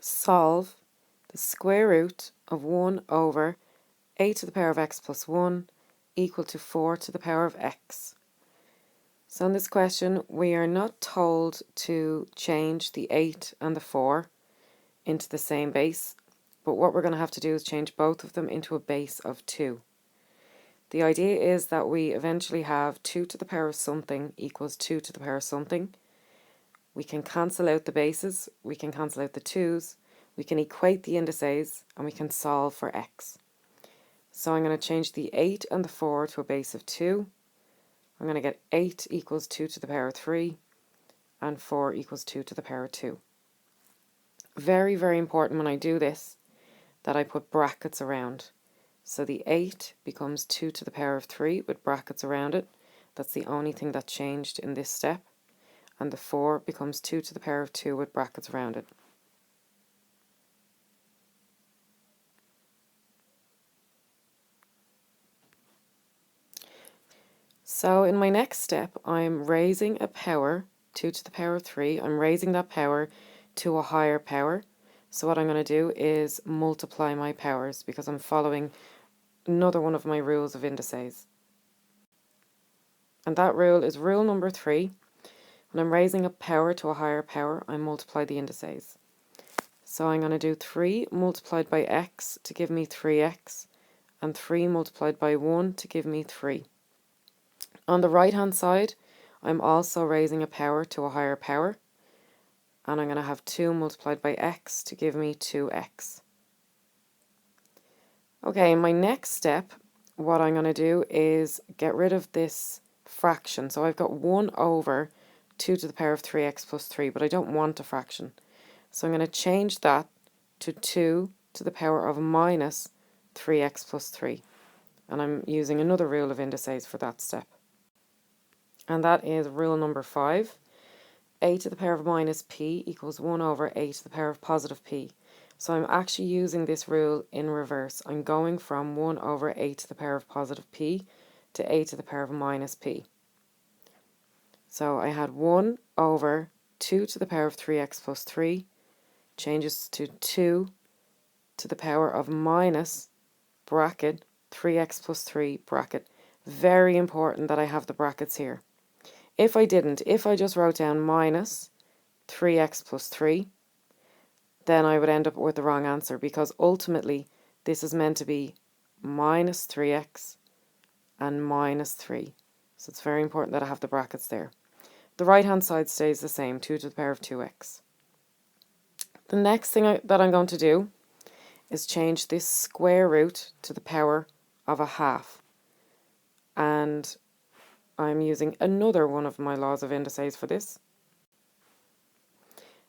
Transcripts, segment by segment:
solve the square root of 1 over a to the power of x plus 1 equal to 4 to the power of x. So in this question, we are not told to change the 8 and the 4 into the same base, but what we're going to have to do is change both of them into a base of 2. The idea is that we eventually have 2 to the power of something equals 2 to the power of something. We can cancel out the bases, we can cancel out the 2's, we can equate the indices, and we can solve for x. So I'm going to change the 8 and the 4 to a base of 2. I'm going to get 8 equals 2 to the power of 3, and 4 equals 2 to the power of 2. Very, very important when I do this that I put brackets around. So the 8 becomes 2 to the power of 3 with brackets around it. That's the only thing that changed in this step. And the 4 becomes 2 to the power of 2 with brackets around it. So in my next step, I'm raising a power, 2 to the power of 3. I'm raising that power to a higher power. So what I'm going to do is multiply my powers because I'm following another one of my rules of indices. And that rule is rule number 3. When I'm raising a power to a higher power, I multiply the indices. So I'm going to do 3 multiplied by x to give me 3x, and 3 multiplied by 1 to give me 3. On the right hand side, I'm also raising a power to a higher power, and I'm going to have 2 multiplied by x to give me 2x. Okay, in my next step, what I'm going to do is get rid of this fraction. So I've got 1 over 2 to the power of 3x plus 3, but I don't want a fraction. So I'm going to change that to 2 to the power of minus 3x plus 3. And I'm using another rule of indices for that step. And that is rule number 5. A to the power of minus p equals 1 over a to the power of positive p. So I'm actually using this rule in reverse. I'm going from 1 over a to the power of positive p to a to the power of minus p. So I had 1 over 2 to the power of 3x plus 3 changes to 2 to the power of minus bracket 3x plus 3 bracket. Very important that I have the brackets here. If I didn't, if I just wrote down minus 3x plus 3, then I would end up with the wrong answer because ultimately this is meant to be minus 3x and minus 3. So it's very important that I have the brackets there. The right hand side stays the same, 2 to the power of 2x. The next thing that I'm going to do is change this square root to the power of a half. And I'm using another one of my laws of indices for this.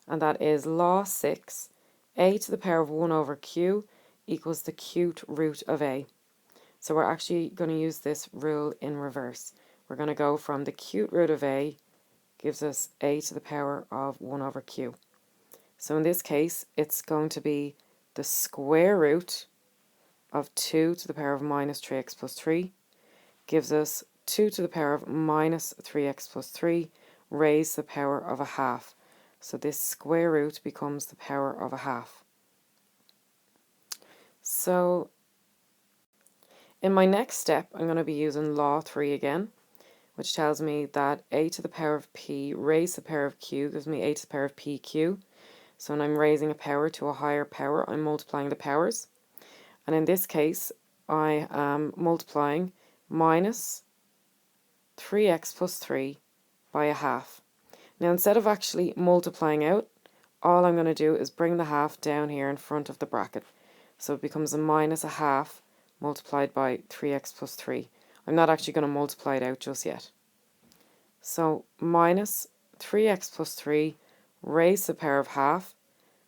And that is law 6, a to the power of 1 over q equals the cube root of a. So we're actually going to use this rule in reverse. We're going to go from the cube root of a gives us a to the power of 1 over q. So in this case, it's going to be the square root of 2 to the power of minus 3x plus 3 gives us 2 to the power of minus 3x plus 3 raised to the power of a half. So this square root becomes the power of a half. So in my next step, I'm going to be using law 3 again, which tells me that a to the power of p raised to the power of q gives me a to the power of pq. So when I'm raising a power to a higher power, I'm multiplying the powers. And in this case, I am multiplying minus 3x plus 3 by a half. Now instead of actually multiplying out, all I'm going to do is bring the half down here in front of the bracket. So it becomes a minus a half multiplied by 3x plus 3. I'm not actually going to multiply it out just yet. So minus 3x plus 3 raised to the power of half.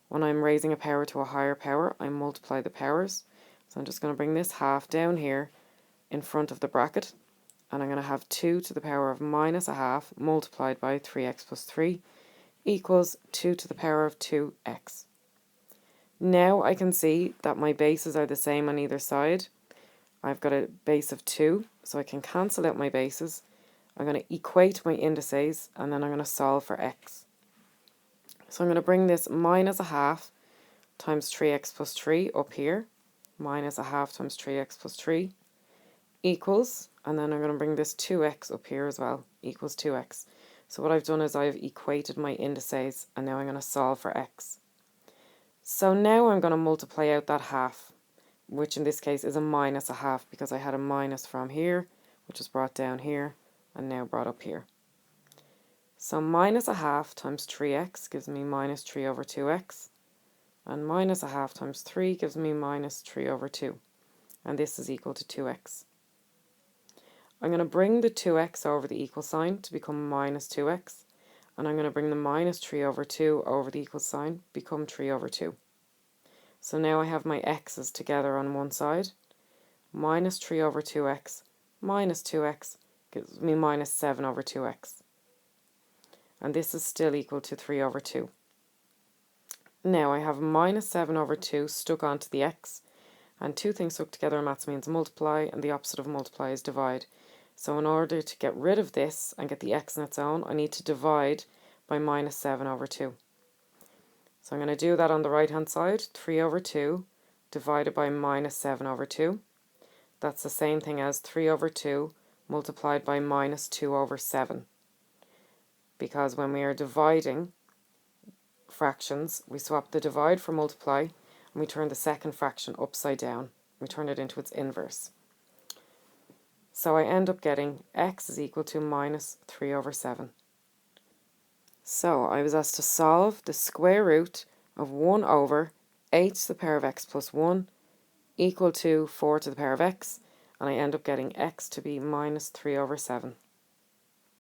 When I'm raising a power to a higher power, I multiply the powers. So I'm just going to bring this half down here in front of the bracket. And I'm going to have 2 to the power of minus a half multiplied by 3x plus 3 equals 2 to the power of 2x. Now I can see that my bases are the same on either side. I've got a base of 2, so I can cancel out my bases. I'm going to equate my indices, and then I'm going to solve for x. So I'm going to bring this minus a half times 3x plus 3 up here, minus a half times 3x plus 3 equals, and then I'm going to bring this 2x up here as well, equals 2x. So what I've done is I've equated my indices, and now I'm going to solve for x. So now I'm going to multiply out that half, which in this case is a minus a half, because I had a minus from here, which was brought down here, and now brought up here. So minus a half times 3x gives me minus 3 over 2x, and minus a half times 3 gives me minus 3 over 2, and this is equal to 2x. I'm going to bring the 2x over the equal sign to become minus 2x, and I'm going to bring the minus 3 over 2 over the equal sign, become 3 over 2. So now I have my x's together on one side. Minus 3 over 2x minus 2x gives me minus 7 over 2x. And this is still equal to 3 over 2. Now I have minus 7 over 2 stuck onto the x, and two things stuck together in maths means multiply, and the opposite of multiply is divide. So in order to get rid of this and get the x on its own, I need to divide by minus 7 over 2. So I'm going to do that on the right hand side, 3 over 2 divided by minus 7 over 2. That's the same thing as 3 over 2 multiplied by minus 2 over 7. Because when we are dividing fractions, we swap the divide for multiply, and we turn the second fraction upside down. We turn it into its inverse. So I end up getting x is equal to minus 3 over 7. So I was asked to solve the square root of 1 over 8 to the power of x plus 1 equal to 4 to the power of x, and I end up getting x to be minus 3 over 7.